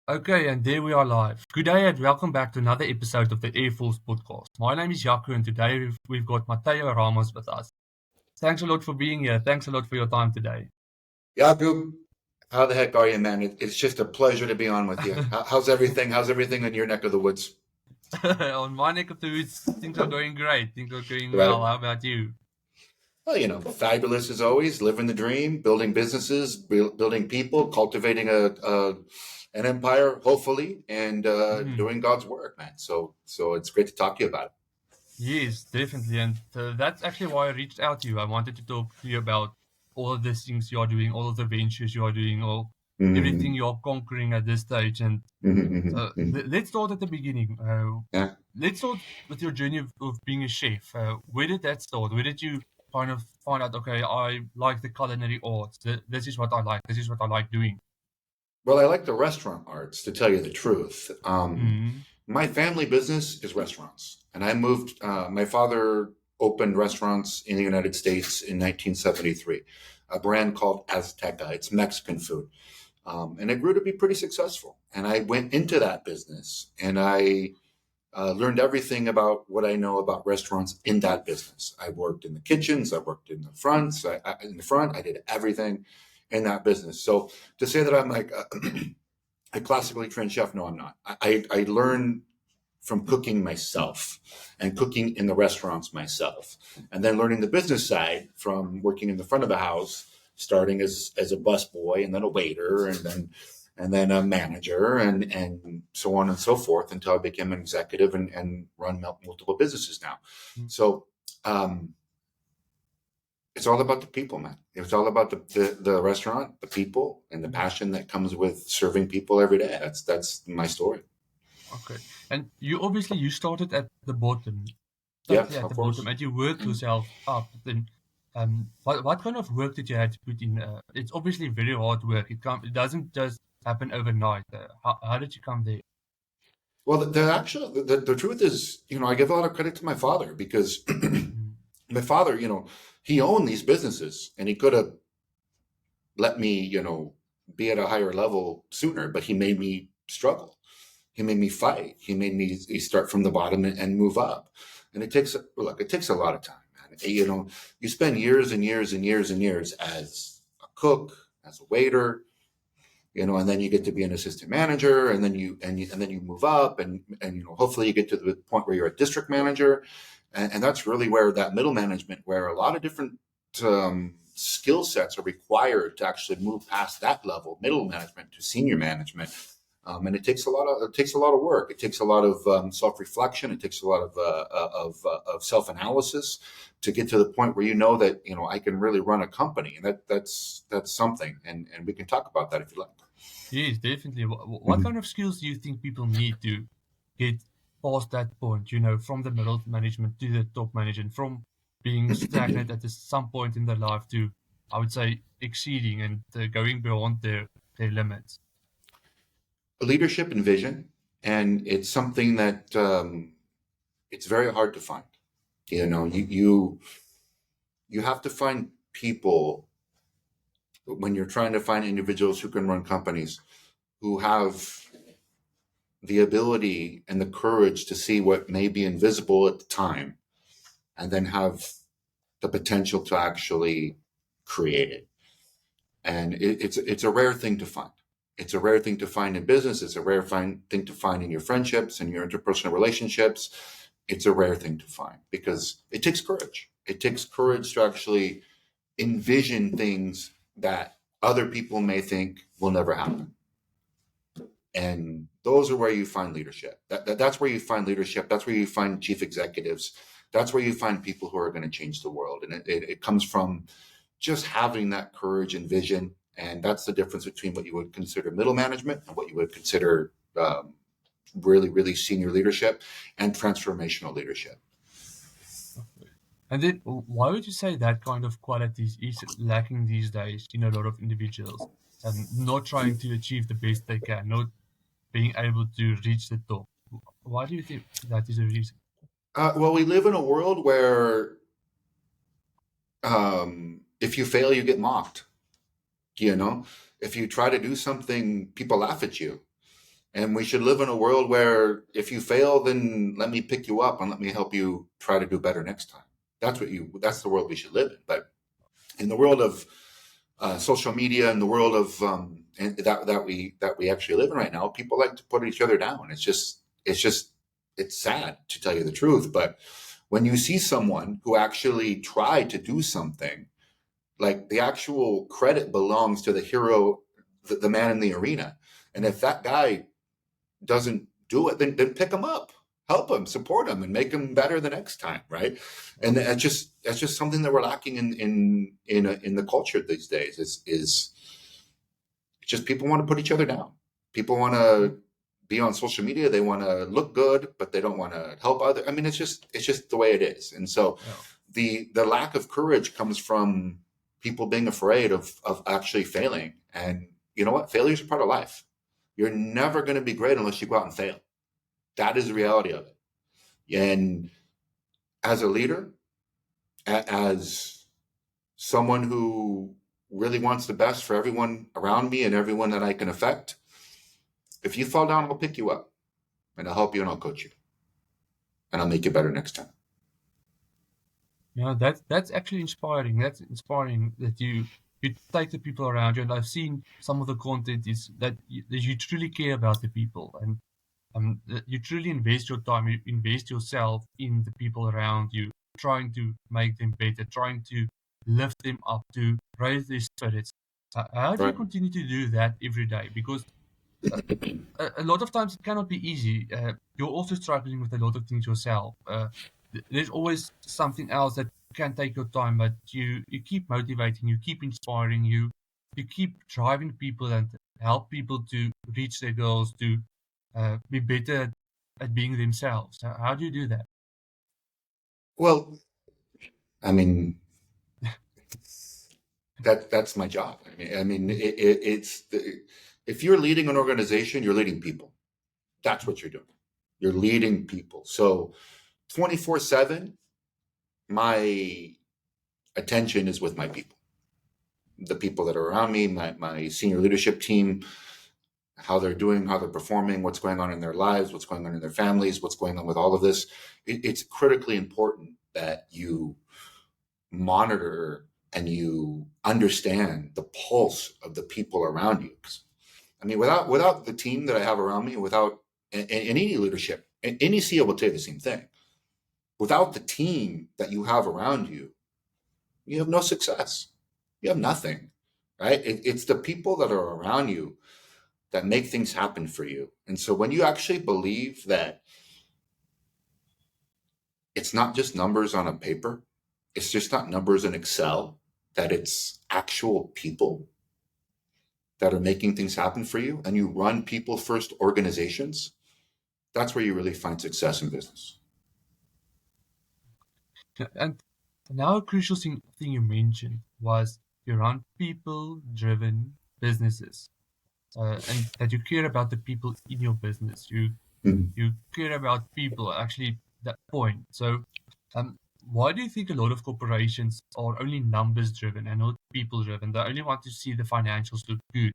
Okay, and there we are live. Good day and welcome back to another episode of the Air Force podcast. My name is Jaco and today we've got Mateo Ramos with us. Thanks a lot for being here. Thanks a lot for your time today. Jakub, how the heck are you, man? It's just a pleasure to be on with you. How's everything? How's everything in your neck of the woods? On my neck of the woods, things are going great. Things are going Right. well. How about you? Well, fabulous as always, living the dream, building businesses, building people, cultivating an empire, hopefully, and Mhm. doing God's work, man. So it's great to talk to you about it. Yes, definitely. And that's actually why I reached out to you. I wanted to talk to you about all of the things you are doing, all of the ventures you are doing, all everything Mm-hmm. you are conquering at this stage. And Mm-hmm. so Mm-hmm. let's start at the beginning. Yeah. Let's start with your journey of being a chef. Where did that start? Where did you kind of find out, okay, I like the culinary arts. This is what I like. This is what I like doing. Well, I like the restaurant arts, to tell you the truth. Mm-hmm. My family business is restaurants, and I moved. My father opened restaurants in the United States in 1973, a brand called Azteca. It's Mexican food, and it grew to be pretty successful. And I went into that business, and I learned everything about what I know about restaurants in that business. I worked in the kitchens, I worked in the fronts. In the front, I did everything in that business. So to say that I'm like a classically trained chef, no, I'm not. I learned from cooking myself and cooking in the restaurants myself, and then learning the business side from working in the front of the house, starting as a busboy and then a waiter and then a manager and so on and so forth until I became an executive and run multiple businesses now. So um, it's all about the people, man. It's all about the restaurant, the people, and the passion that comes with serving people every day. That's my story. Okay. And you started at the bottom, Yeah, totally at of the bottom, course. and you worked Mm. yourself up. Then, what kind of work did you have to put in? It's obviously very hard work. It doesn't just happen overnight. How did you come there? Well, the truth is, I give a lot of credit to my father because Mm. my father, he owned these businesses and he could have let me, be at a higher level sooner, but he made me struggle. He made me fight. He made me start from the bottom and move up. And it takes a lot of time, man. You spend years and years and years and years as a cook, as a waiter, and then you get to be an assistant manager, and then you move up, and hopefully you get to the point where you're a district manager, and that's really where that middle management, where a lot of different skill sets are required to actually move past that level, middle management to senior management. And it takes a lot of work. It takes a lot of self reflection. It takes a lot of self analysis to get to the point where that I can really run a company, and that's something. And we can talk about that if you like. Yes, definitely. What kind Mhm. of skills do you think people need to get past that point, from the middle management to the top management, from being stagnant at some point in their life to, I would say, exceeding and going beyond their limits? Leadership and vision, and it's something that it's very hard to find. You have to find people when you're trying to find individuals who can run companies who have the ability and the courage to see what may be invisible at the time and then have the potential to actually create it. And it's a rare thing to find. It's a rare thing to find in business. It's a rare thing to find in your friendships and your interpersonal relationships. It's a rare thing to find because it takes courage. It takes courage to actually envision things that other people may think will never happen. And those are where you find leadership. That's where you find leadership. That's where you find chief executives. That's where you find people who are going to change the world. And it comes from just having that courage and vision. And that's the difference between what you would consider middle management and what you would consider really, really senior leadership and transformational leadership. And then, why would you say that kind of qualities is lacking these days in a lot of individuals? Not trying to achieve the best they can, not being able to reach the top. Why do you think that is a reason? Well, we live in a world where if you fail, you get mocked. You know, if you try to do something, people laugh at you. And we should live in a world where if you fail, then let me pick you up and let me help you try to do better next time. That's the world we should live in. But in the world of social media and the world of and that we actually live in right now, people like to put each other down. It's sad to tell you the truth. But when you see someone who actually tried to do something, like the actual credit belongs to the hero, the man in the arena. And if that guy doesn't do it, then pick him up, help him, support him, and make him better the next time, right? And that's just something that we're lacking in the culture these days. Is just people want to put each other down. People want to be on social media. They want to look good, but they don't want to help others. I mean, it's just the way it is. And so Yeah. the lack of courage comes from people being afraid of actually failing. And you know what? Failure is a part of life. You're never going to be great unless you go out and fail. That is the reality of it. And as a leader, as someone who really wants the best for everyone around me and everyone that I can affect, if you fall down, I'll pick you up and I'll help you and I'll coach you and I'll make you better next time. Yeah, that's actually inspiring. That's inspiring that you take the people around you, and I've seen some of the content is that you truly care about the people, and that you truly invest your time, you invest yourself in the people around you, trying to make them better, trying to lift them up, to raise their spirits. How do you Right. continue to do that every day? Because uh, a lot of times it cannot be easy. You're also struggling with a lot of things yourself. There's always something else that can take your time, but you keep motivating, you keep inspiring, you keep driving people and help people to reach their goals, to be better at being themselves. How do you do that? Well, I mean, that's my job. If you're leading an organization, you're leading people. That's what you're doing. You're leading people. So 24/7, my attention is with my people, the people that are around me, my senior leadership team, how they're doing, how they're performing, what's going on in their lives, what's going on in their families, what's going on with all of this. It's critically important that you monitor and you understand the pulse of the people around you. I mean, without the team that I have around me, without in any leadership, any CEO will tell you the same thing. Without the team that you have around you, you have no success. You have nothing, right? It's the people that are around you that make things happen for you. And so when you actually believe that it's not just numbers on a paper, it's just not numbers in Excel, that it's actual people that are making things happen for you, and you run people first organizations, that's where you really find success in business. And now a crucial thing you mentioned was you run people-driven businesses, and that you care about the people in your business. Mhm. You care about people, actually, that point. So, why do you think a lot of corporations are only numbers driven and not people driven? They only want to see the financials look good,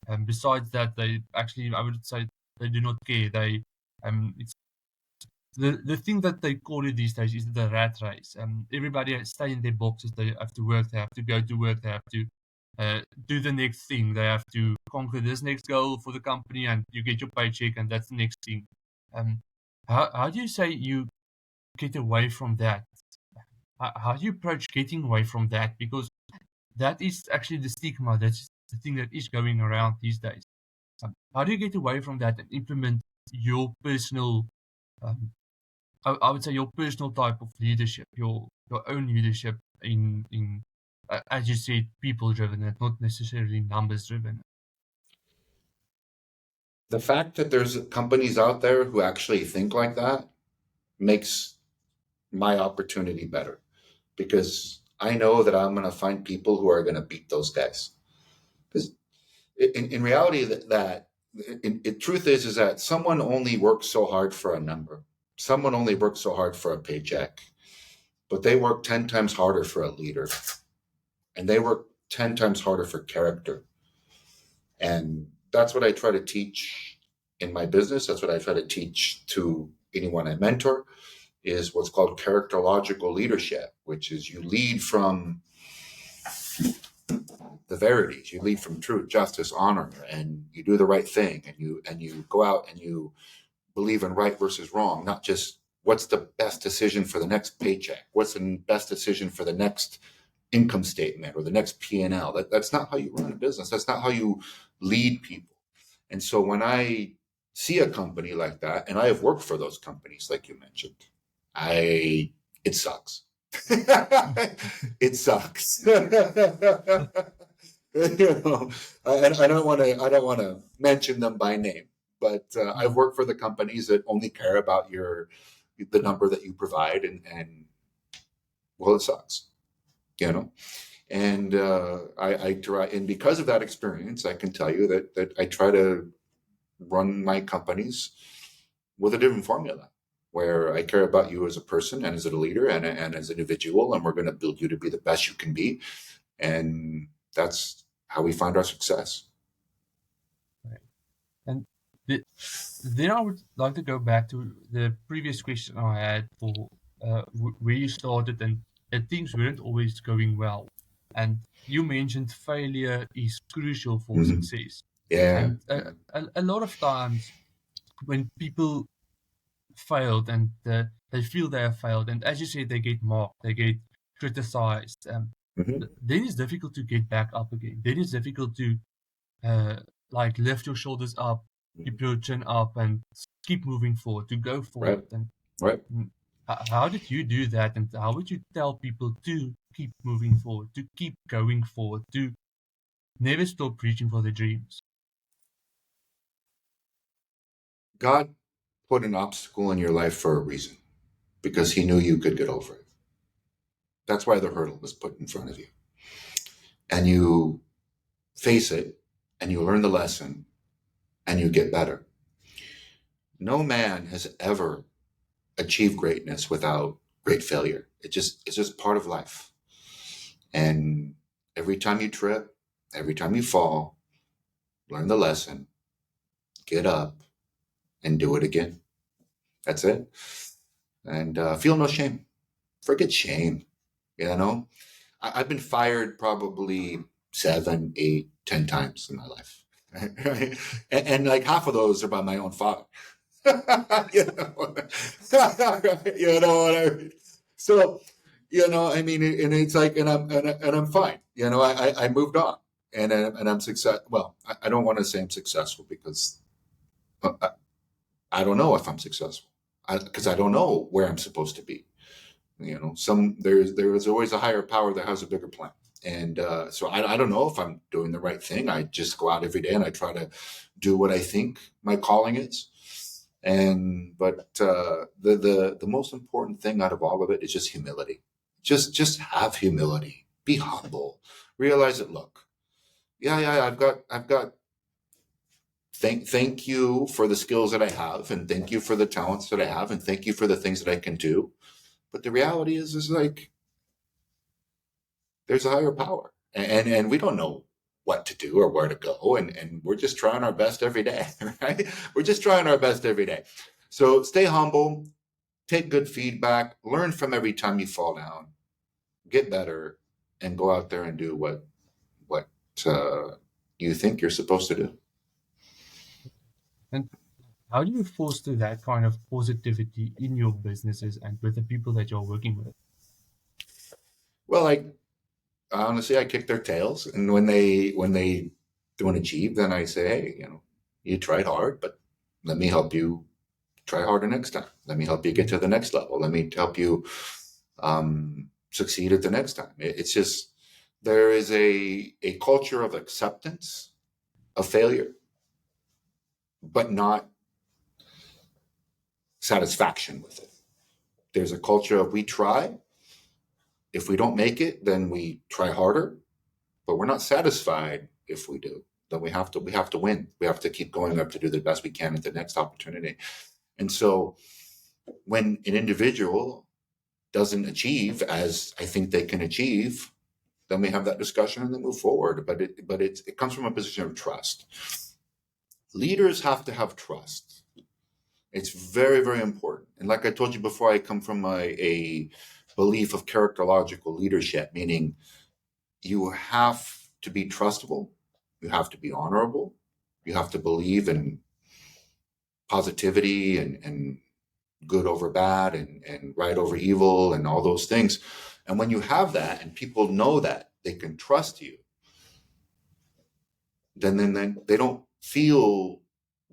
and besides that, they actually, I would say, they do not care. It's the thing that they call it these days is the rat race. Everybody stay in their boxes. They have to work. They have to go to work. They have to do the next thing. They have to conquer this next goal for the company, and you get your paycheck, and that's the next thing. Um, how do you say you get away from that? How do you approach getting away from that? Because that is actually the stigma. That's the thing that is going around these days. How do you get away from that and implement your personal, um, I would say your personal type of leadership, your own leadership in as you said, people driven and not necessarily numbers driven. The fact that there's companies out there who actually think like that makes my opportunity better, because I know that I'm going to find people who are going to beat those guys. Because in reality, truth is that someone only works so hard for a number. Someone only works so hard for a paycheck, but they work 10 times harder for a leader, and they work 10 times harder for character. And that's what I try to teach in my business, that's what I try to teach to anyone I mentor, is what's called characterological leadership, which is you lead from the verities, you lead from truth, justice, honor, and you do the right thing, and you go out and you believe in right versus wrong, not just what's the best decision for the next paycheck, what's the best decision for the next income statement or the next P&L. That's not how you run a business. That's not how you lead people. And so when I see a company like that, and I have worked for those companies, like you mentioned, it sucks. It sucks. I don't want to mention them by name, but I've worked for the companies that only care about the number that you provide, and well, it sucks, you know. And I try, and because of that experience, I can tell you that I try to run my companies with a different formula, where I care about you as a person and as a leader and as an individual, and we're going to build you to be the best you can be, and that's how we find our success. Right. And the, then I would like to go back to the previous question I had for where you started and things weren't always going well. And you mentioned failure is crucial for Mhm. success. Yeah. And a lot of times when people failed and they feel they have failed, and as you said, they get mocked, they get criticized, Hmm. then it's difficult to get back up again. Then it's difficult to uh, like lift your shoulders up, keep your chin up, and keep moving forward, to go Right. forward. And Right. how did you do that? And how would you tell people to keep moving forward, to keep going forward, to never stop reaching for their dreams? God put an obstacle in your life for a reason, because he knew you could get over it. That's why the hurdle was put in front of you. And you face it, and you learn the lesson, and you get better. No man has ever achieved greatness without great failure. It's just part of life. And every time you trip, every time you fall, learn the lesson, get up, and do it again. That's it. And feel no shame. Forget shame. You know, I've been fired probably 7, 8, 10 times in my life. And like half of those are by my own father. you know, you know what I mean? So, I mean, and it's like, and I'm fine. I moved on, and I'm success. Well, I don't want to say I'm successful, because I, I don't know if I'm successful, because I don't know where I'm supposed to be. There is always a higher power that has a bigger plan, and so I don't know if I'm doing the right thing. I just go out every day and I try to do what I think my calling is. But the most important thing out of all of it is just humility. Just have humility. Be humble. Realize that. Look, yeah. I've got. Thank you for the skills that I have, and thank you for the talents that I have, and thank you for the things that I can do. But the reality is like there's a higher power, and we don't know what to do or where to go, and we're just trying our best every day, right? We're just trying our best every day. So stay humble, take good feedback, learn from every time you fall down, get better, and go out there and do what uh, you think you're supposed to do. And how do you foster that kind of positivity in your businesses and with the people that you're working with? Well, honestly, I kick their tails, and when they don't achieve, then I say, hey, you tried hard, but let me help you try harder next time. Let me help you get to the next level. Let me help you succeed at the next time. It's just there is a culture of acceptance of failure, but not satisfaction with it. There's a culture of we try. If we don't make it, then we try harder, but we're not satisfied if we do. Then we have to win. We have to keep going up to do the best we can at the next opportunity. And so when an individual doesn't achieve as I think they can achieve, then we have that discussion and then move forward. But it comes from a position of trust. Leaders have to have trust. It's very, very important. And like I told you before, I come from a belief of characterological leadership, meaning you have to be trustable, you have to be honorable, you have to believe in positivity and good over bad and right over evil and all those things. And when you have that and people know that they can trust you, then they don't feel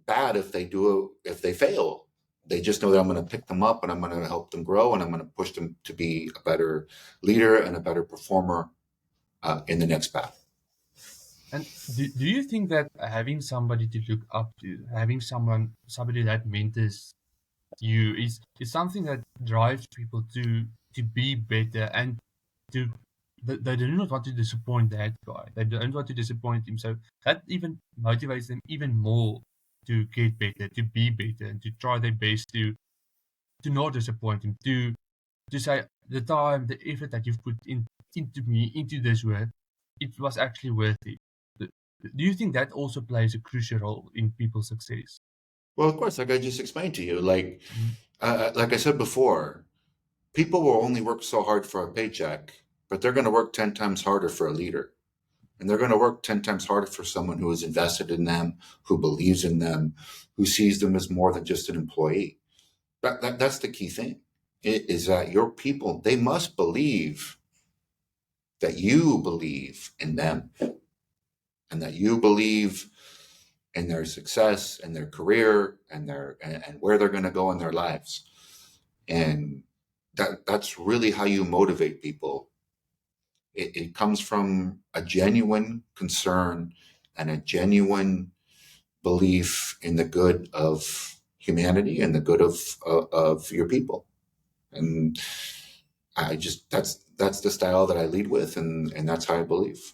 bad if they fail. They just know that I'm going to pick them up and I'm going to help them grow and I'm going to push them to be a better leader and a better performer in the next battle. And do you think that having somebody to look up to, having somebody that mentors you is something that drives people to be better and to they do not want to disappoint that guy. They don't want to disappoint him. So that even motivates them even more to get better, to be better, and to try their best to not disappoint him, to say the time, the effort that you've put into me, into this work, it was actually worth it. Do you think that also plays a crucial role in people's success? Well, of course, like I just explained to you, Mm. like I said before, people will only work so hard for a paycheck, but they're going to work 10 times harder for a leader. And they're going to work 10 times harder for someone who is invested in them, who believes in them, who sees them as more than just an employee. That's the key thing is that your people, they must believe that you believe in them and that you believe in their success and their career and where they're going to go in their lives. And that's really how you motivate people. It comes from a genuine concern and a genuine belief in the good of humanity and the good of your people. And I just that's the style that I lead with, and that's how I believe.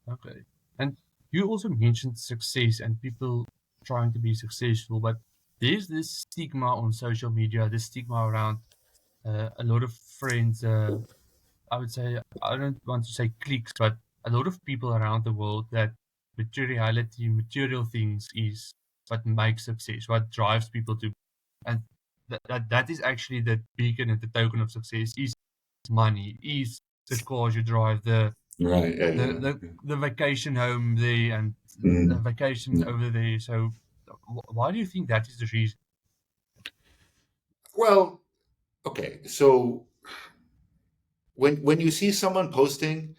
Okay. And you also mentioned success and people trying to be successful, but there's this stigma on social media, this stigma around a lot of friends. I would say, I don't want to say cliques, but a lot of people around the world that materiality, material things is what makes success, what drives people to, and that is actually the beacon and the token of success is money, is the cars you drive, Right? Yeah, the yeah, the, yeah. the vacation home there and the Mm, vacation mm. over there. So, why do you think that is the reason? Well, okay. So when you see someone posting,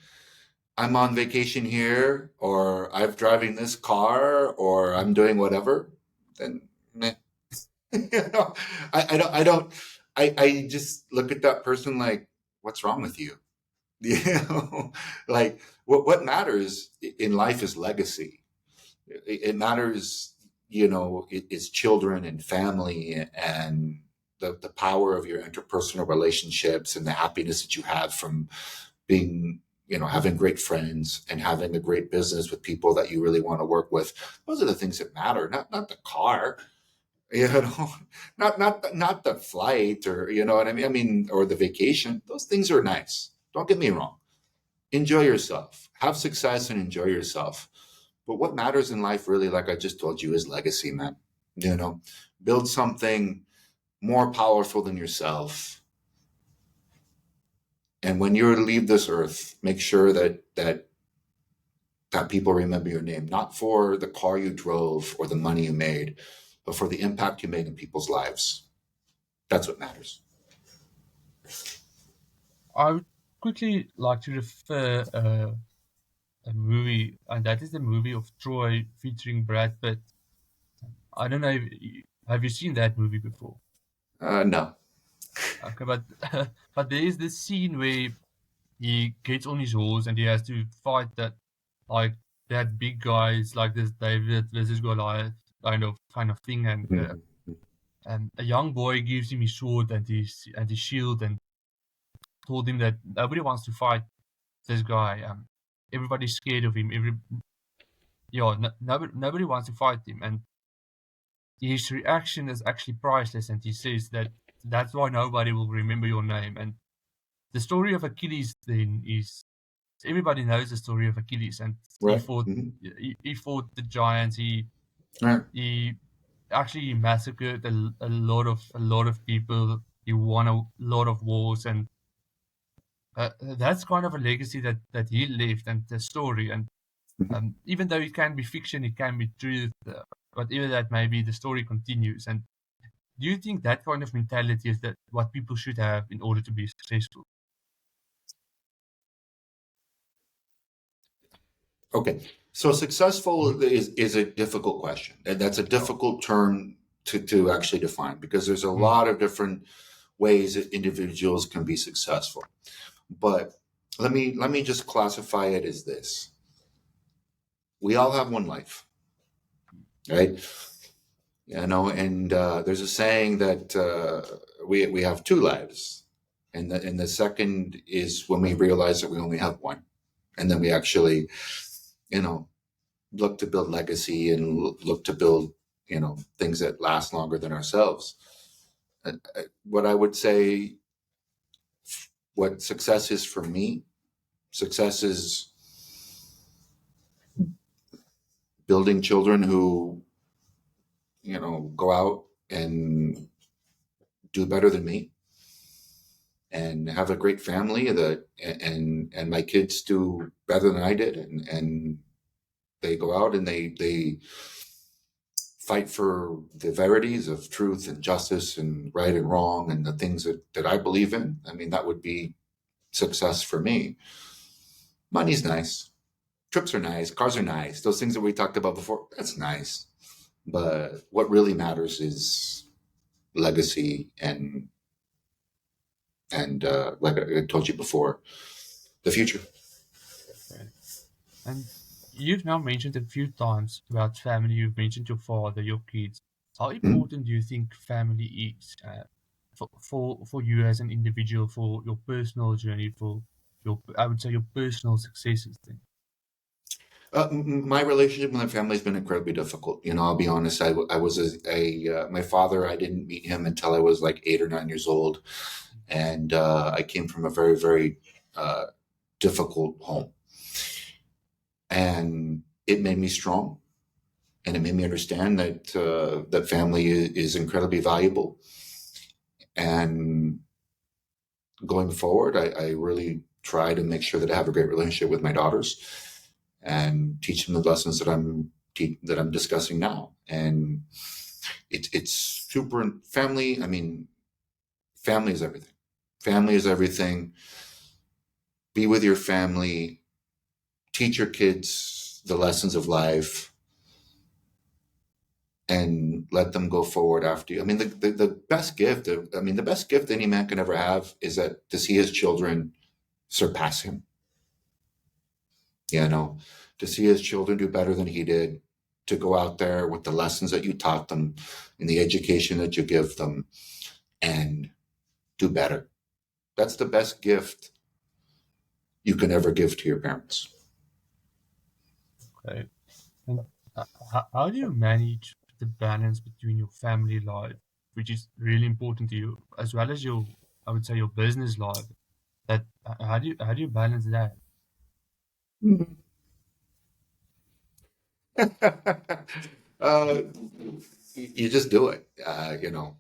"I'm on vacation here," or "I'm driving this car," or "I'm doing whatever," then meh. You know, I just look at that person like, what's wrong with you? You know, like what matters in life is legacy. It matters, it's children and family and the power of your interpersonal relationships and the happiness that you have from being, having great friends and having a great business with people that you really want to work with. Those are the things that matter, not the car, you know, not the flight, or you know what I mean. I mean, or the vacation. Those things are nice. Don't get me wrong. Enjoy yourself, have success, and enjoy yourself. But what matters in life, really, like I just told you, is legacy, man. You know, build something more powerful than yourself. And when you leave this earth, make sure that people remember your name, not for the car you drove or the money you made, but for the impact you made in people's lives. That's what matters. I would quickly like to refer a movie, and that is the movie of Troy featuring Brad Pitt. I don't know if have you seen that movie before? No. Okay, but but there is this scene where he gets on his horse and he has to fight like that big guys like this David versus Goliath kind of thing, Mhm. and a young boy gives him his sword and his shield and told him that nobody wants to fight this guy. Everybody's scared of him. Nobody wants to fight him, and his reaction is actually priceless. And he says that that's why nobody will remember your name. And the story of Achilles then is everybody knows the story of Achilles, and he Right. fought Hmm. he fought the giants. Right. He actually massacred a lot of people. He won a lot of wars, and that's kind of a legacy that he left, and the story. And even though it can be fiction, it can be truth. Whatever that may be, the story continues. And do you think that kind of mentality is that what people should have in order to be successful? Okay. So successful is a difficult question. And that's a Yeah. difficult term to actually define because there's a Mm, lot of different ways that individuals can be successful. But let me just classify it as this. We all have one life, right? And there's a saying that we have two lives, and the second is when we realize that we only have one, and then we actually, you know, look to build legacy and look to build, things that last longer than ourselves. What I would say, what success is for me, success is building children who, go out and do better than me and have a great family that and my kids do better than I did, and they go out and they fight for the verities of truth and justice and right and wrong and the things that I believe in. I mean, that would be success for me. Money's nice. Trips are nice. Cars are nice. Those things that we talked about before, that's nice. But what really matters is legacy and like I told you before, the future. okay. And you've now mentioned a few times about family. You've mentioned your father, your kids. How Mhm. important do you think family is for you as an individual, for your personal journey, for your, I would say, your personal successes? Then. My relationship with my family has been incredibly difficult. I'll be honest. I was my father. I didn't meet him until I was like 8 or 9 years old, and I came from a very, very uh, difficult home, and it made me strong, and it made me understand that family is incredibly valuable. And going forward, I really try to make sure that I have a great relationship with my daughters and teach them the lessons that I'm discussing now. And it's super family. I mean, family is everything. Family is everything. Be with your family. Teach your kids the lessons of life, and let them go forward after you. I mean, the best gift. The best gift any man can ever have is that to see his children surpass him. You know, to see his children do better than he did, to go out there with the lessons that you taught them and the education that you give them and do better. That's the best gift you can ever give to your parents. Okay. And how do you manage the balance between your family life, which is really important to you, as well as your, I would say, your business life? That how do you balance that? uh, you just do it.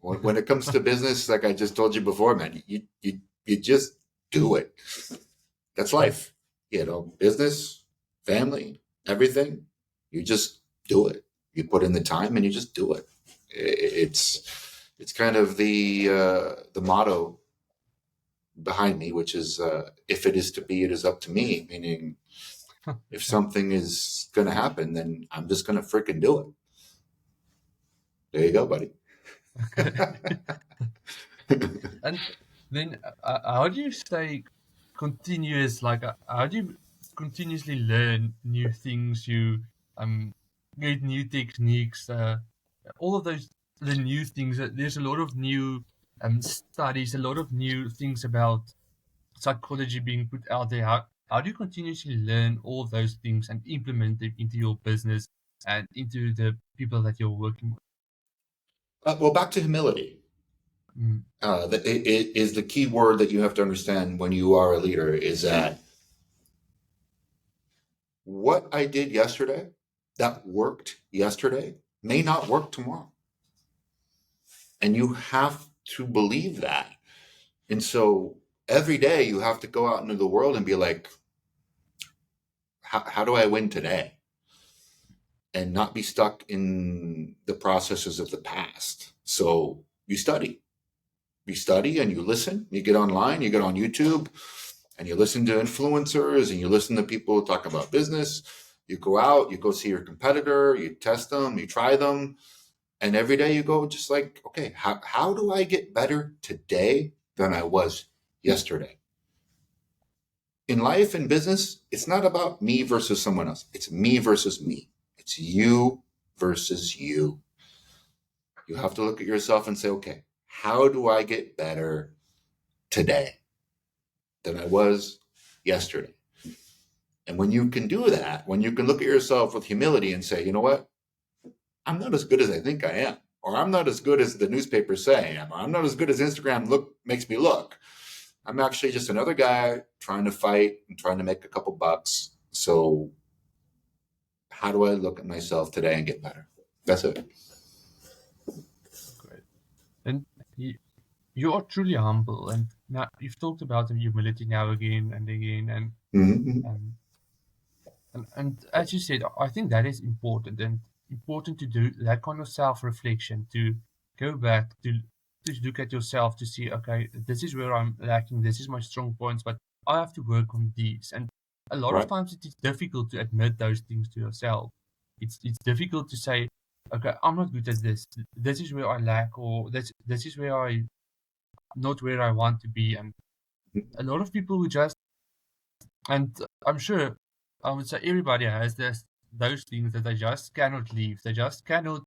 When it comes to business, like I just told you before, man, you just do it. That's life. Business, family, everything. You just do it. You put in the time and you just do it. It's kind of the motto behind me, which is if it is to be, it is up to me. Meaning, if something is going to happen, then I'm just going to freaking do it. There you go, buddy. Okay. And then how do you stay continuous? Like, how do you continuously learn new things? You um get new techniques. All of those the new things. There's a lot of new studies, a lot of new things about psychology being put out there. How do you continuously learn all of those things and implement them into your business and into the people that you're working with? Well, back to humility. Mm, It is the key word that you have to understand when you are a leader. Is that what I did yesterday, that worked yesterday, may not work tomorrow. And you have to believe that. And so every day you have to go out into the world and be like, how do I win today? And not be stuck in the processes of the past. So you study and you listen, you get online, you get on YouTube and you listen to influencers and you listen to people who talk about business. You go out, you go see your competitor, you test them, you try them. And every day you go just like, okay, how do I get better today than I was yesterday? In life and business, it's not about me versus someone else. It's me versus me. It's you versus you. You have to look at yourself and say, okay, how do I get better today than I was yesterday? And when you can do that, when you can look at yourself with humility and say, you know what, I'm not as good as I think I am, or I'm not as good as the newspapers say I am, or I'm not as good as Instagram makes me look. I'm actually just another guy trying to fight and trying to make a couple bucks. So how do I look at myself today and get better? That's it. Great. And you are truly humble. And now you've talked about the humility now again and again. Mm-hmm. And, and as you said, I think that is important and important to do that kind of self-reflection, to go back to look at yourself to see, okay, this is where I'm lacking, this is my strong points, but I have to work on these. And a lot of Right. times it is difficult to admit those things to yourself. It's difficult to say, okay, I'm not good at this. This is where I lack, or this is where I not where I want to be. And a lot of people who just, and I'm sure I would say everybody has this those things that they just cannot leave. They just cannot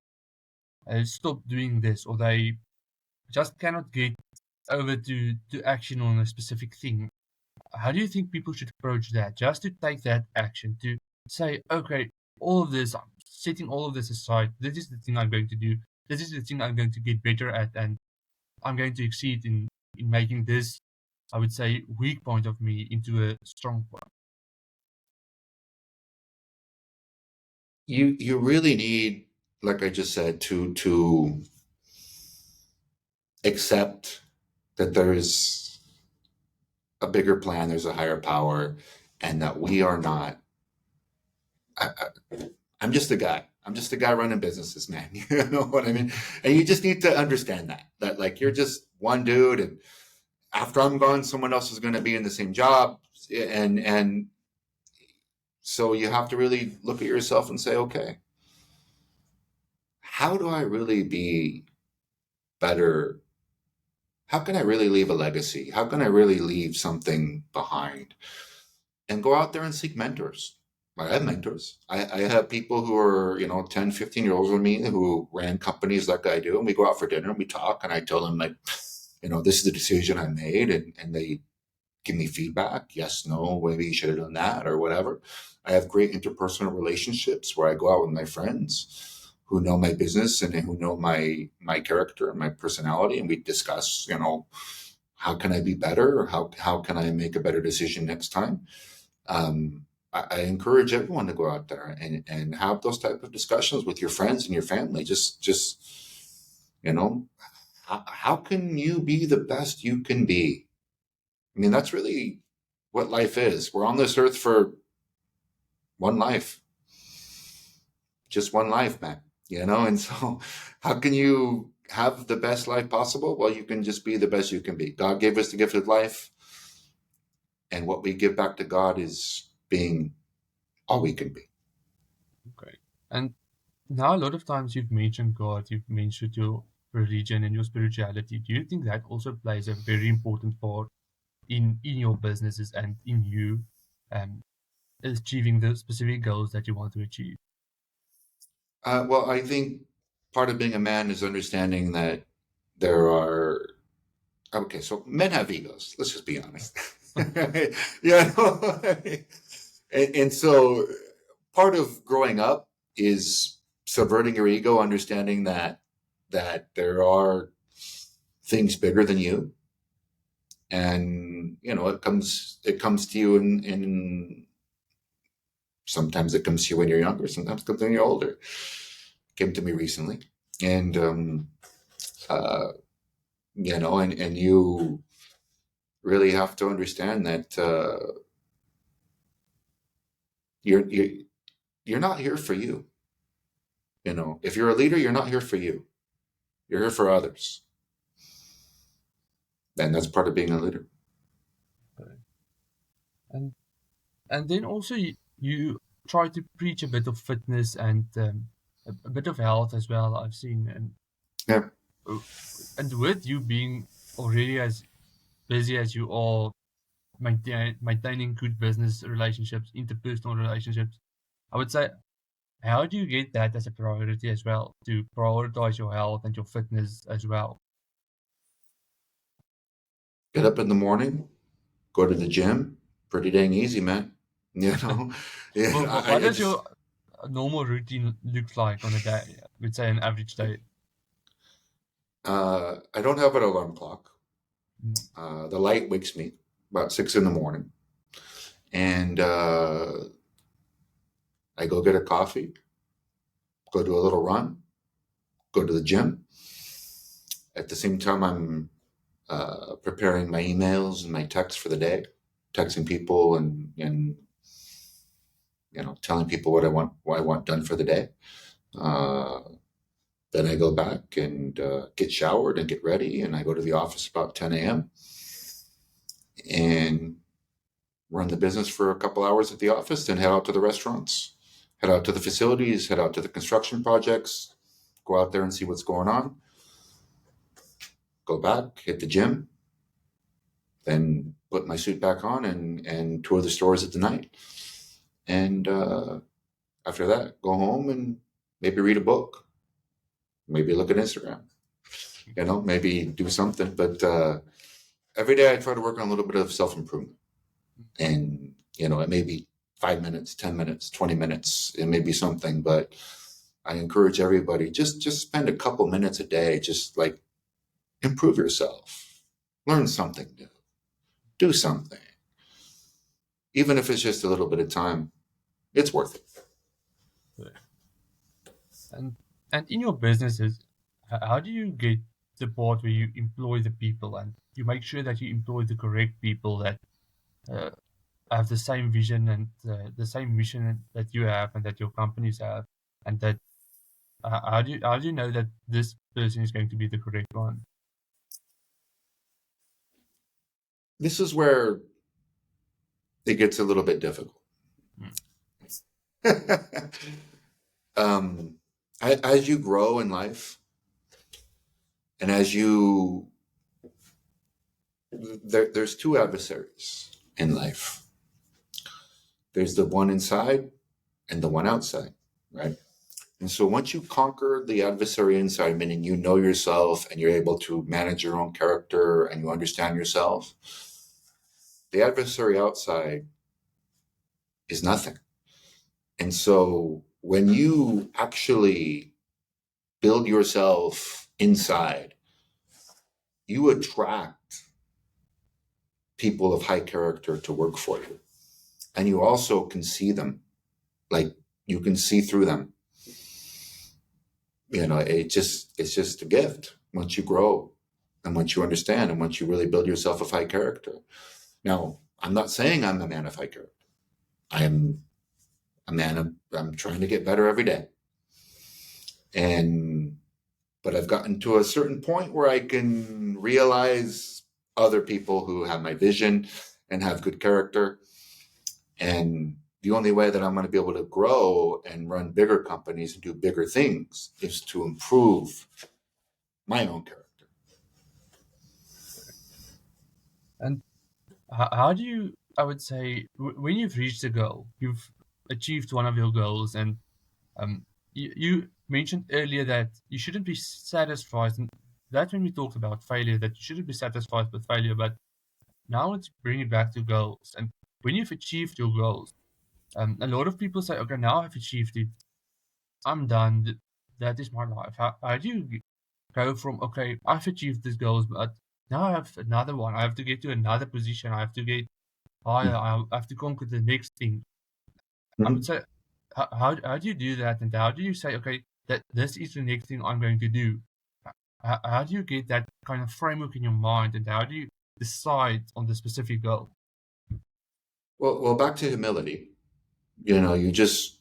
stop doing this, or they just cannot get over to action on a specific thing. How do you think people should approach that? Just to take that action, to say, okay, all of this, I'm setting all of this aside. This is the thing I'm going to do. This is the thing I'm going to get better at, and I'm going to exceed in making this, I would say, weak point of me into a strong point. You really need, like I just said, to accept that there is a bigger plan, there's a higher power, and that we are not. I'm just a guy. I'm just a guy running businesses, man. You know what I mean? And you just need to understand that like you're just one dude, and after I'm gone, someone else is going to be in the same job, and so you have to really look at yourself and say, okay, how do I really be better? How can I really leave a legacy? How can I really leave something behind? And go out there and seek mentors. I have mentors. I have people who are, 10, 15 years older than me who ran companies like I do. And we go out for dinner and we talk. And I tell them, like, this is the decision I made. And they give me feedback. Yes, no, maybe you should have done that or whatever. I have great interpersonal relationships where I go out with my friends who know my business and who know my character and my personality. And we discuss, how can I be better? Or how can I make a better decision next time? I encourage everyone to go out there and have those type of discussions with your friends and your family. Just how can you be the best you can be? I mean, that's really what life is. We're on this earth for one life, just one life, man. And so how can you have the best life possible? Well, you can just be the best you can be. God gave us the gift of life, and what we give back to God is being all we can be. Okay. And now a lot of times you've mentioned God, you've mentioned your religion and your spirituality. Do you think that also plays a very important part in your businesses and in you um, achieving the specific goals that you want to achieve? Well, I think part of being a man is understanding that there are, okay, so men have egos. Let's just be honest. Yeah. And so part of growing up is subverting your ego, understanding that there are things bigger than you. And, it comes to you in sometimes it comes to you when you're younger, sometimes it comes when you're older. came to me recently, and and you really have to understand that you're you're you're not here for you. If you're a leader, you're not here for you. You're here for others, and that's part of being a leader. and and then also you try to preach a bit of fitness and a bit of health as well. I've seen, Yeah. uh, and with you being already as busy as you are, maintaining good business relationships, interpersonal relationships, I would say, how do you get that as a priority as well, to prioritize your health and your fitness as well? Get up in the morning, go to the gym. Pretty dang easy, man. You know, yeah. Well, I, what I does just your normal routine look like on a day? We'd say an average day. I don't have an alarm clock. Mm. The light wakes me about 6 in the morning, and I go get a coffee, go do a little run, go to the gym. At the same time, I'm preparing my emails and my texts for the day, texting people and telling people what I want done for the day. Uh, then I go back and get showered and get ready, and I go to the office about 10 a.m. and run the business for a couple hours at the office, then head out to the restaurants, head out to the facilities, head out to the construction projects, go out there and see what's going on, go back, hit the gym, then put my suit back on and tour the stores at the night. And after that, go home and maybe read a book, maybe look at Instagram, maybe do something. But every day I try to work on a little bit of self improvement. And, it may be 5 minutes, 10 minutes, 20 minutes, it may be something, but I encourage everybody just spend a couple minutes a day, just like improve yourself, learn something new, do something. Even if it's just a little bit of time, it's worth it. And and in your businesses, how do you get the part where you employ the people and you make sure that you employ the correct people that uh, have the same vision and the same mission that you have and that your companies have, and that how do you know that this person is going to be the correct one? This is where it gets a little bit difficult. Mm. um, as you grow in life, and there's two adversaries in life. There's the one inside and the one outside, right? And so once you conquer the adversary inside, meaning you know yourself and you're able to manage your own character and you understand yourself, the adversary outside is nothing. And so when you actually build yourself inside, you attract people of high character to work for you. And you also can see them, like you can see through them. It's just a gift once you grow and once you understand and once you really build yourself of high character. Now, I'm not saying I'm a man of high character. I am a man of, I'm trying to get better every day. But I've gotten to a certain point where I can realize other people who have my vision and have good character. And the only way that I'm going to be able to grow and run bigger companies and do bigger things is to improve my own character. And how do you, I would say, when you've reached a goal, you've achieved one of your goals, and you mentioned earlier that you shouldn't be satisfied. And that's when we talked about failure, that you shouldn't be satisfied with failure. But now let's bring it back to goals. And when you've achieved your goals, a lot of people say, okay, now I've achieved it. I'm done. That is my life. How do you go from, okay, I've achieved these goals, but now I have another one. I have to get to another position. I have to get higher. I have to conquer the next thing. I would Mm-hmm. say, how do you do that? And how do you say, okay, that this is the next thing I'm going to do. How do you get that kind of framework in your mind, and how do you decide on the specific goal? Well, back to humility. You just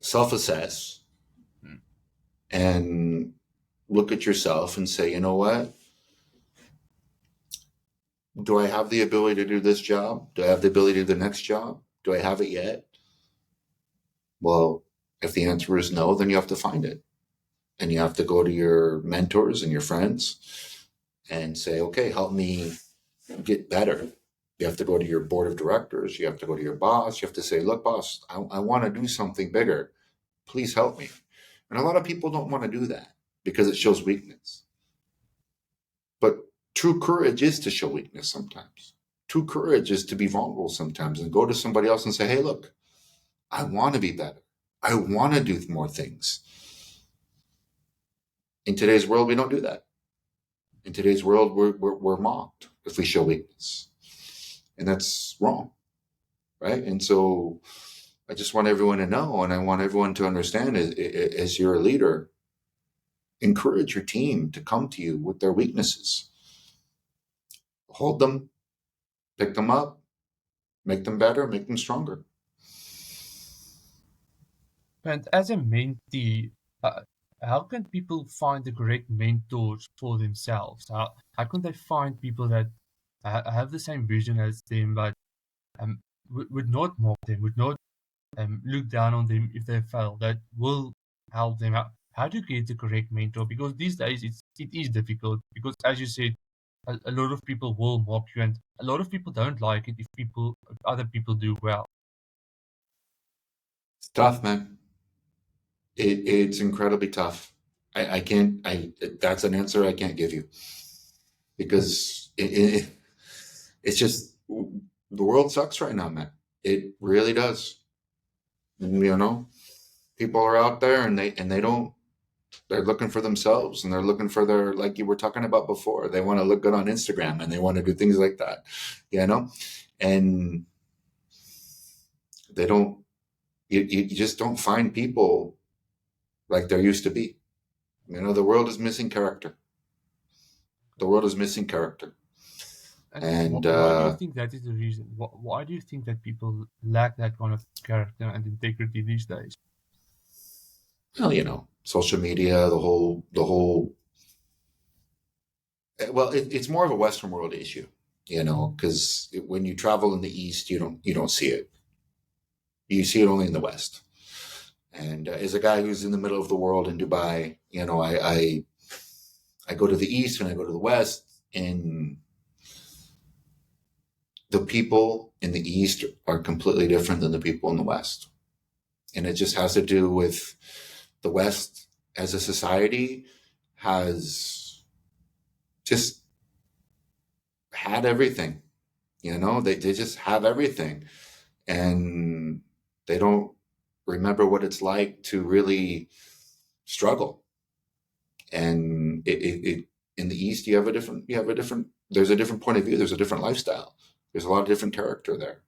self-assess Mm. and look at yourself and say, you know what? Do I have the ability to do this job? Do I have the ability to do the next job? Do I have it yet? Well, if the answer is no, then you have to find it. And you have to go to your mentors and your friends and say, okay, help me get better. You have to go to your board of directors. You have to go to your boss. You have to say, look, boss, I want to do something bigger. Please help me. And a lot of people don't want to do that because it shows weakness. But true courage is to show weakness sometimes. True courage is to be vulnerable sometimes and go to somebody else and say, hey, look, I want to be better. I want to do more things. In today's world, we don't do that. In today's world, we're mocked if we show weakness. And that's wrong, right? And so I just want everyone to know, and I want everyone to understand, as you're a leader, encourage your team to come to you with their weaknesses. Hold them, pick them up, make them better, make them stronger. And as a mentee, uh, how can people find the correct mentors for themselves? How can they find people that have the same vision as them, but would not mock them, would not look down on them if they fail, that will help them out? How do you get the correct mentor? Because these days it is difficult, because as you said, a lot of people will mock you, and a lot of people don't like it if other people do well. It's tough, man. It's incredibly tough. I can't, that's an answer I can't give you because it's just, the world sucks right now, man. It really does. You know, people are out there and they don't, they're looking for themselves and they're looking for their, like you were talking about before, they want to look good on Instagram and they want to do things like that, you know, and they don't, you just don't find people like there used to be. You know, the world is missing character. The world is missing character. And And, why do you think that is the reason? Why do you think that people lack that kind of character and integrity these days? well, social media, well, it's more of a Western world issue, because when you travel in the East, you don't see it. You see it only in the West. And as a guy who's in the middle of the world in Dubai, I go to the East and I go to the West, and the people in the East are completely different than the people in the West. And it just has to do with the West as a society has just had everything. They just have everything. And they don't remember what it's like to really struggle. And in the East, there's a different point of view. There's a different lifestyle. There's a lot of different character there.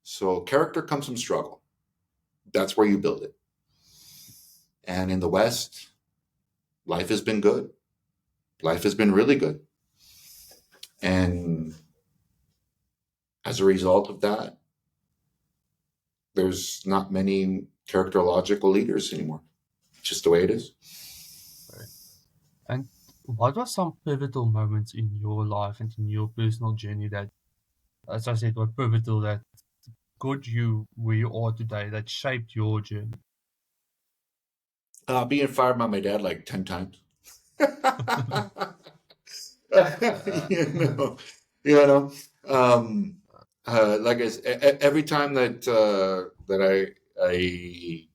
So character comes from struggle. That's where you build it. And in the West, life has been good. Life has been really good. And as a result of that, there's not many characterological leaders anymore. It's just the way it is. Right. And what were some pivotal moments in your life and in your personal journey that, as I said, were pivotal, that got you where you are today, that shaped your journey? Being fired by my dad like 10 times. you know, you know. Um, like I said, every time that I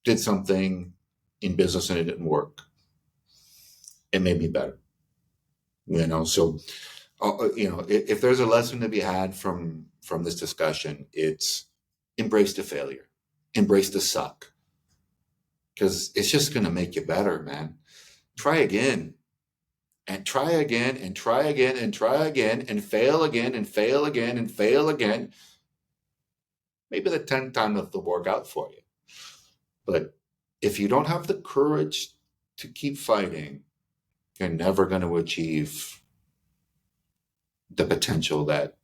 did something in business and it didn't work, it made me better. So if there's a lesson to be had from this discussion, it's embrace the failure, embrace the suck, because it's just going to make you better, man. Try again and try again and try again and try again and fail again and fail again and fail again. Maybe the 10th time will work out for you. But if you don't have the courage to keep fighting, you're never going to achieve the potential that,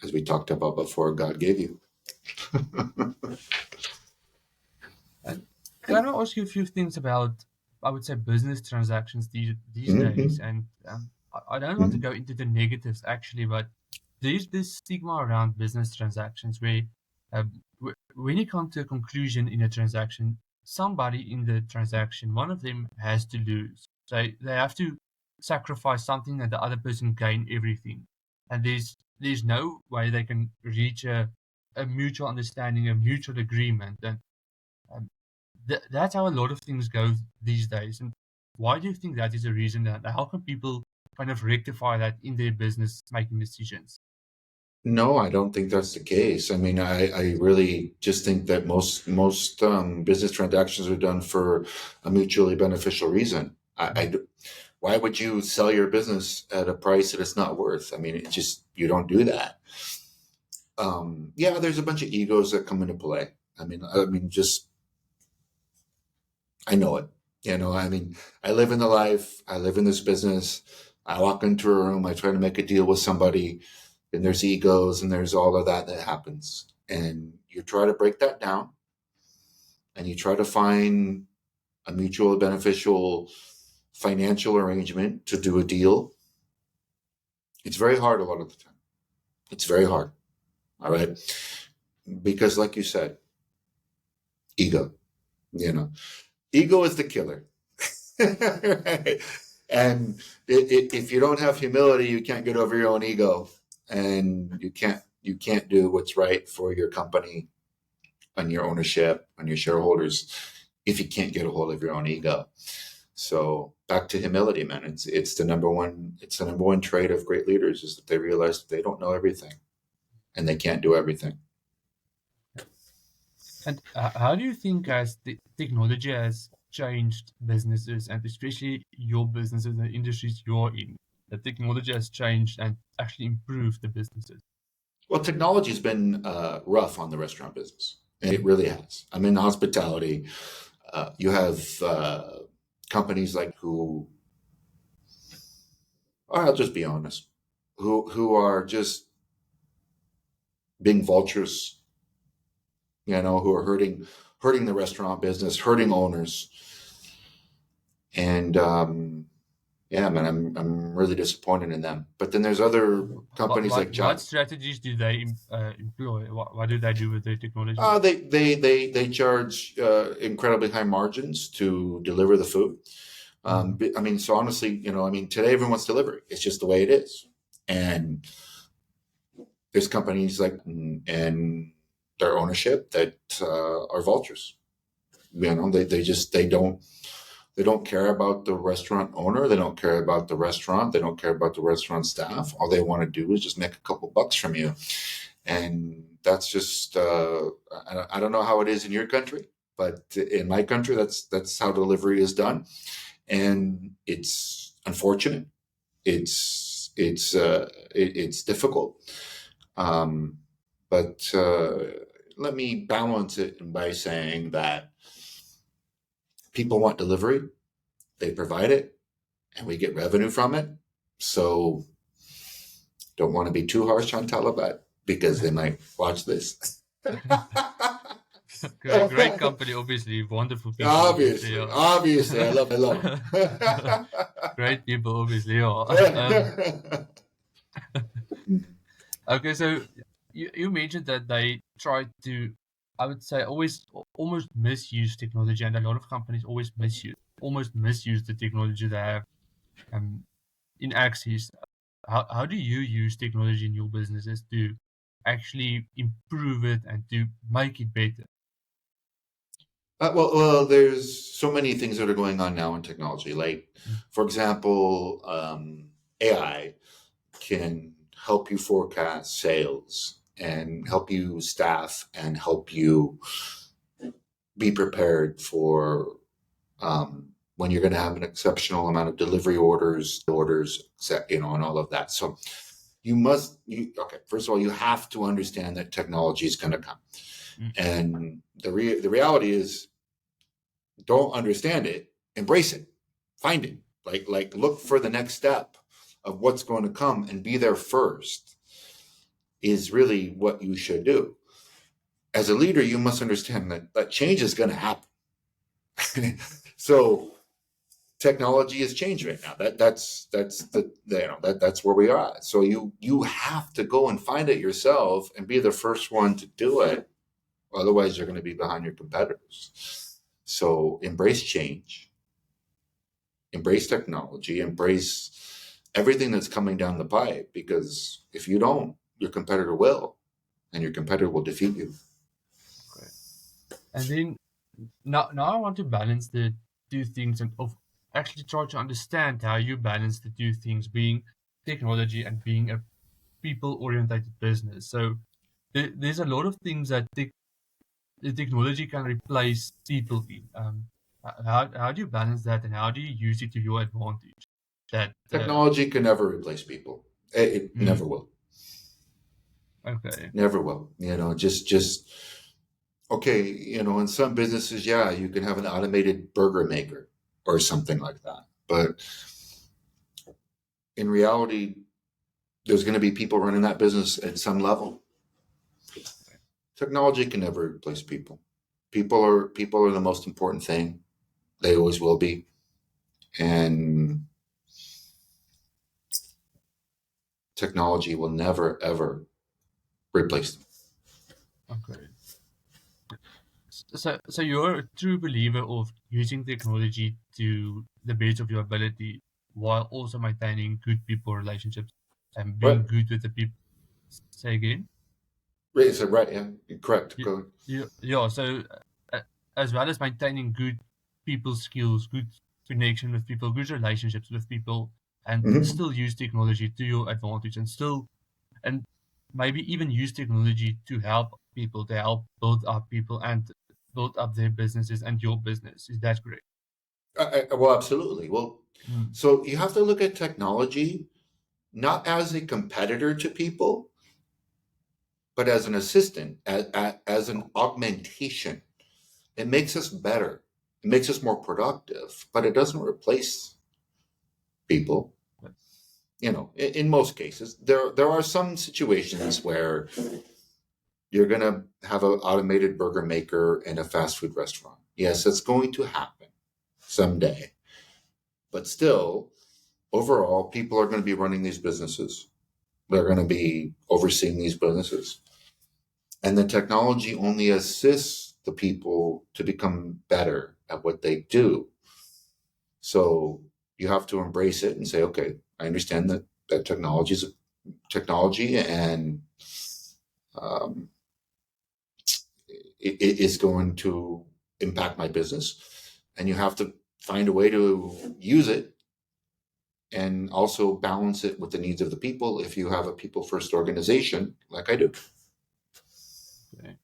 as we talked about before, God gave you. And can I ask you a few things about, I would say, business transactions these days? Mm-hmm. And I don't want to Mm-hmm. go into the negatives actually, but there's this stigma around business transactions where when you come to a conclusion in a transaction, somebody in the transaction, one of them has to lose. So they have to sacrifice something and the other person gain everything. And there's no way they can reach a mutual understanding, a mutual agreement. And um, that's how a lot of things go these days. And why do you think that is a reason? That how can people kind of rectify that in their business making decisions? No, I don't think that's the case. I mean, I really just think that most business transactions are done for a mutually beneficial reason. Why would you sell your business at a price that it's not worth? I mean, it just you don't do that. Yeah, there's a bunch of egos that come into play. I mean, just I know it. I mean, I live in the life. I live in this business. I walk into a room. I try to make a deal with somebody, and there's egos, and there's all of that happens. And you try to break that down, and you try to find a mutually beneficial financial arrangement to do a deal. It's very hard a lot of the time. It's very hard. All right. Because, like you said, ego, you know, ego is the killer. Right? And if you don't have humility, you can't get over your own ego, and you can't do what's right for your company and your ownership and your shareholders if you can't get a hold of your own ego. So back to humility, man. It's the number one trait of great leaders is that they realize that they don't know everything and they can't do everything. And how do you think as the technology has changed businesses and especially your businesses and the industries you're in, the technology has changed and actually improved the businesses? Well, technology's been rough on the restaurant business. It really has. I'm in hospitality. You have companies like who, or I'll just be honest, who are just being vultures, who are hurting the restaurant business, hurting owners, and yeah, man, I'm really disappointed in them. But then there's other What companies like what what Chat. strategies do they employ? What do they do with their technology? They charge incredibly high margins to deliver the food. Mhm. I mean, so honestly, I mean, today everyone wants delivery. It's just the way it is. And there's companies like and their ownership that are vultures. They don't care about the restaurant owner. They don't care about the restaurant. They don't care about the restaurant staff. All they want to do is just make a couple bucks from you. And that's just I don't know how it is in your country, but in my country, that's how delivery is done, and it's unfortunate. It's difficult, um, but let me balance it by saying that people want delivery, they provide it, and we get revenue from it. So don't want to be too harsh on Taliban because they might watch this. Great company, obviously. Wonderful people, obviously. Obviously, obviously, I love them. Great people, obviously. Yeah. Okay, so you mentioned that they try to, I would say, always almost misuse technology, and a lot of companies almost misuse the technology they have um, in access. How do you use technology in your businesses to actually improve it and to make it better? well, there's so many things that are going on now in technology. Like, for example, AI can help you forecast sales and help you staff and help you be prepared for when you're going to have an exceptional amount of delivery orders, and all of that. So okay. First of all, you have to understand that technology is going to come. Mm. And the reality is, don't understand it, embrace it, find it, like look for the next step of what's going to come and be there first is really what you should do. As a leader, you must understand that change is going to happen. So technology has changed right now. That's the that's where we are. So you have to go and find it yourself and be the first one to do it. Otherwise, you're going to be behind your competitors. So embrace change, embrace technology, embrace everything that's coming down the pipe. Because if you don't, your competitor will, and your competitor will defeat you. Okay. And then now I want to balance the two things and of actually try to understand how you balance the two things, being technology and being a people-oriented business. So there's a lot of things that the technology can replace people in. How do you balance that, and how do you use it to your advantage? That Technology can never replace people. It mm, never will. okay, Never will. Just okay. In some businesses, yeah, you can have an automated burger maker or something like that. But in reality, there's going to be people running that business at some level. Technology can never replace people. People are the most important thing. They always will be, and technology will never ever replace them. okay. So you're a true believer of using technology to the best of your ability while also maintaining good people relationships and Right. being good with the people. Say again. Right. So right. Yeah. Correct. You, Go. yeah. So uh, as well as maintaining good people skills, good connection with people, good relationships with people, and Mhm. still use technology to your advantage, and maybe even use technology to help people, to help build up people and build up their businesses and your business. Is that correct? Well, absolutely. Well, Mm, so you have to look at technology not as a competitor to people, but as an assistant, as an augmentation. It makes us better. It makes us more productive, but it doesn't replace people. but, In most cases, there are some situations where you're going to have an automated burger maker in a fast food restaurant. Yes, that's going to happen someday. But still, overall, people are going to be running these businesses. They're going to be overseeing these businesses. And the technology only assists the people to become better at what they do. So you have to embrace it and say, okay, I understand that technology is technology, and um, it is going to impact my business. And you have to find a way to use it and also balance it with the needs of the people if you have a people first organization like I do. okay.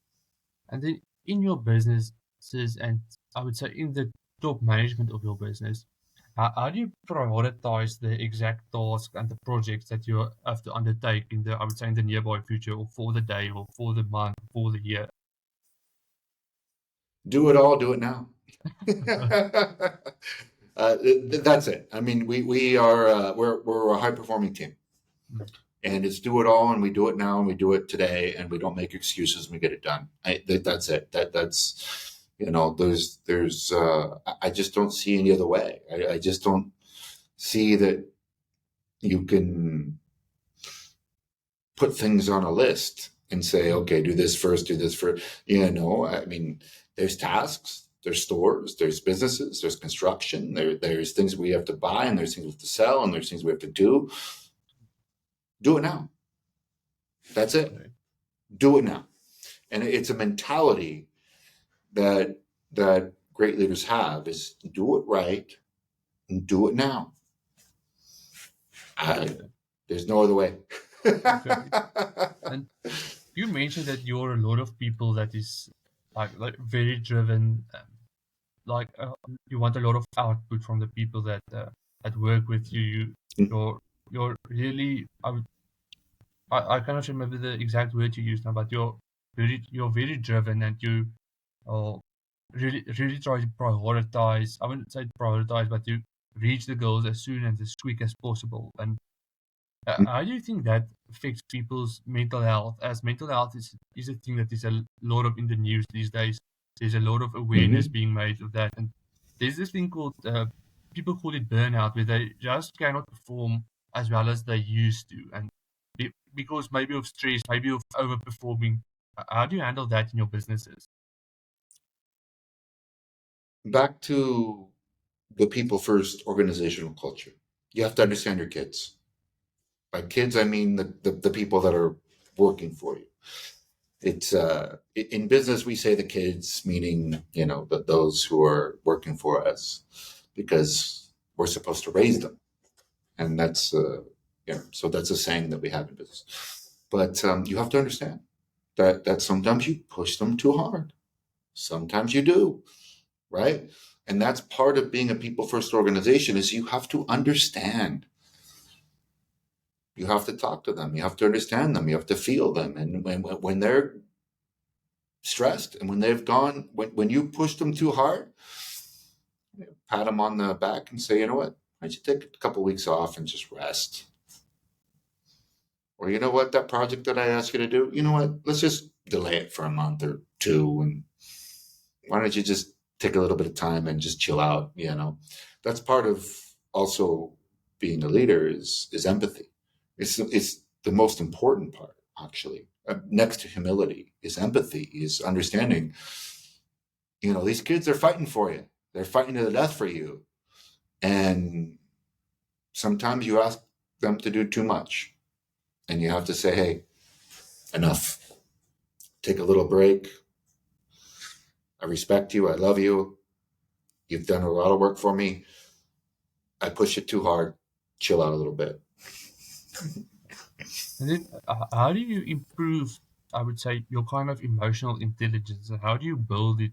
And then in your businesses, and I would say in the top management of your business, how do you prioritize the exact tasks and the projects that you have to undertake in the, I would say, in the nearby future, or for the day, or for the month, for the year? Do it all, do it now. That's it. I mean, we are we're a high performing team, Mm, and it's do it all, and we do it now, and we do it today, and we don't make excuses, and we get it done. That's it. That's there's I just don't see any other way. I just don't see that you can put things on a list and say, mm, okay, do this first, do this first. I mean, there's tasks, there's stores, there's businesses, there's construction, there's things we have to buy, and there's things we have to sell, and there's things we have to do. Do it now. That's it. okay. Do it now. And it's a mentality that great leaders have is do it right and do it now. I, Okay. there's no other way. Okay. And you mentioned that you're a lot of people that is like very driven, like you want a lot of output from the people that work with you. You're really I cannot remember the exact word you used now, but you're very driven, and you are really try to prioritize. I wouldn't say prioritize, but to reach the goals as soon and as quick as possible. And how do you think that affects people's mental health? As mental health is a thing that is a lot of in the news these days. There's a lot of awareness Mhm. being made of that, and there's this thing called people call it burnout, where they just cannot perform as well as they used to, and because maybe of stress, maybe of overperforming. How do you handle that in your businesses? Back to the people first organizational culture. You have to understand your kids. By kids, I mean the people that are working for you. It's in business we say the kids, meaning those who are working for us, because we're supposed to raise them, and that's so that's a saying that we have in business. But you have to understand that sometimes you push them too hard, sometimes you do, right? And that's part of being a people first organization is you have to understand. You have to talk to them. You have to understand them. You have to feel them. And when they're stressed and when they've gone, when you push them too hard, pat them on the back and say, you know what, why don't you take a couple of weeks off and just rest? Or you know what, that project that I asked you to do, you know what, let's just delay it for a month or two. And why don't you just take a little bit of time and just chill out? That's part of also being a leader is empathy. It's the most important part, actually. Next to humility is empathy, is understanding. These kids are fighting for you. They're fighting to the death for you, and sometimes you ask them to do too much, and you have to say, "Hey, enough. Take a little break. I respect you. I love you. You've done a lot of work for me. I push it too hard. Chill out a little bit." And then, how do you improve, I would say, your kind of emotional intelligence, and how do you build it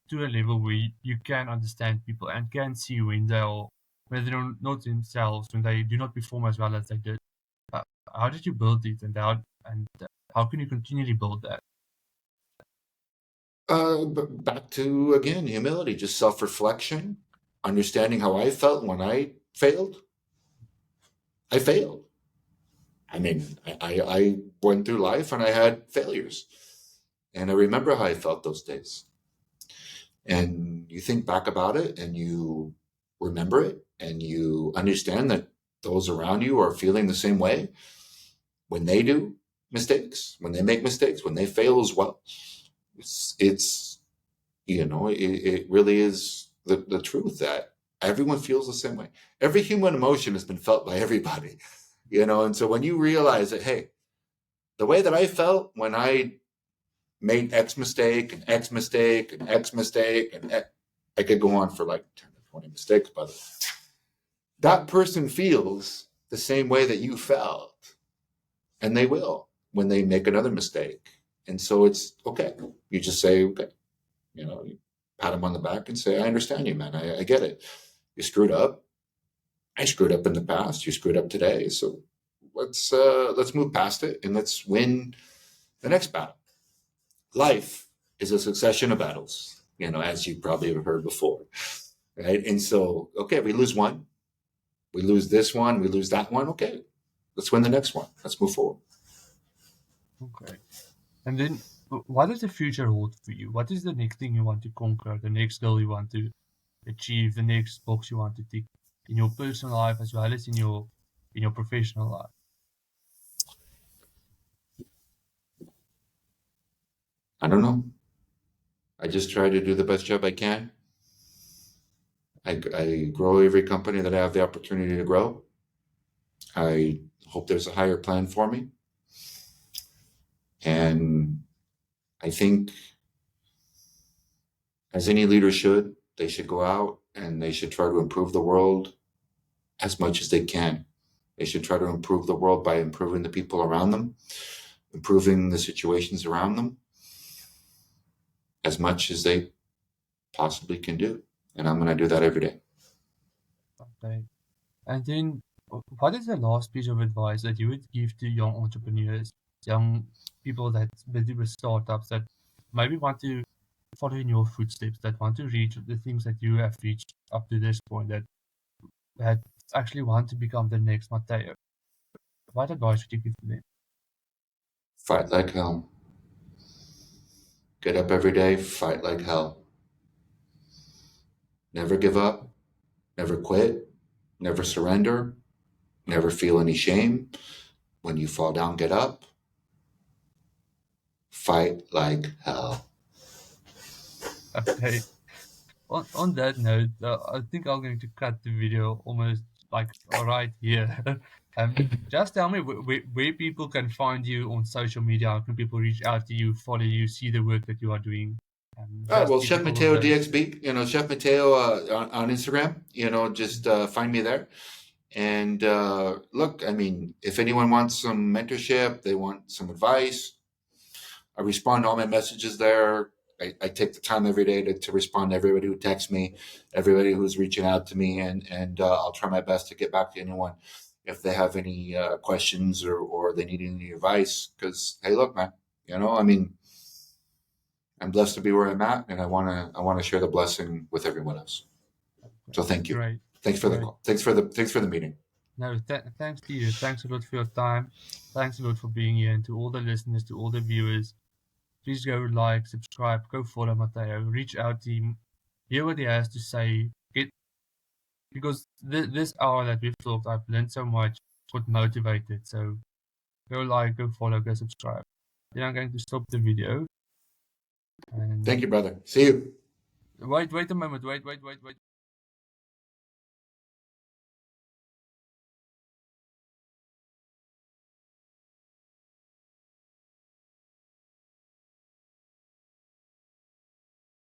to a level where you can understand people and can see when they're not themselves, when they do not perform as well as they did? Uh, how did you build it, and how can you continually build that? But back to again humility, just self-reflection, understanding how I felt when I failed. I failed. I mean, I went through life and I had failures, and I remember how I felt those days. And you think back about it, and you remember it, and you understand that those around you are feeling the same way when they do mistakes, when they make mistakes, when they fail as well. It's it really is the truth that everyone feels the same way. Every human emotion has been felt by everybody, and so when you realize that, hey, the way that I felt when I made X mistake and X mistake and X mistake and X, I could go on for like 10 or 20 mistakes, by the way. That person feels the same way that you felt, and they will when they make another mistake. And so it's okay. You just say, okay, you pat them on the back and say, I understand you, man. I get it. You screwed up. I screwed up in the past. You screwed up today. So let's move past it and let's win the next battle. Life is a succession of battles, as you probably have heard before, right? And so, okay, we lose one, we lose this one, we lose that one. Okay, let's win the next one. Let's move forward. Okay. And then, what does the future hold for you? What is the next thing you want to conquer? The next goal you want to achieve? The next box you want to tick in your personal life as well as in your professional life? I don't know. I just try to do the best job I can. I grow every company that I have the opportunity to grow. I hope there's a higher plan for me. And I think, as any leader should, they should go out and they should try to improve the world as much as they can. They should try to improve the world by improving the people around them, improving the situations around them as much as they possibly can do. And I'm going to do that every day. Okay. And then, what is the last piece of advice that you would give to young entrepreneurs young people that busy with startups that maybe want to follow in your footsteps, that want to reach the things that you have reached up to this point, that actually want to become the next Mateo? What advice would you give to them? Fight like hell. Get up every day, fight like hell. Never give up, never quit, never surrender, never feel any shame. When you fall down, get up. Fight like hell. Okay. On that note, I think I'm going to cut the video almost like right here. Just tell me where people can find you on social media. How can people reach out to you, follow you, see the work that you are doing? Just Well, Chef typical of Mateo those. DXB, Chef Mateo on Instagram, just find me there. And look, I mean, if anyone wants some mentorship, they want some advice, I respond to all my messages there. I take the time every day to respond to everybody who texts me, everybody who's reaching out to me, and I'll try my best to get back to anyone if they have any questions or they need any advice. Because hey, look, man, I mean, I'm blessed to be where I'm at, and I want to share the blessing with everyone else. So thank you. Great, Thanks for the great. call. Thanks for the meeting. No, thanks to you. Thanks a lot for your time. Thanks a lot for being here, and to all the listeners, to all the viewers. Please go like, subscribe, go follow Mateo, reach out to him, hear what he has to say. Because this hour that we've talked, I've learned so much, got motivated. So go like, go follow, go subscribe. Then I'm going to stop the video. Thank And you, brother. See you. wait a moment, wait.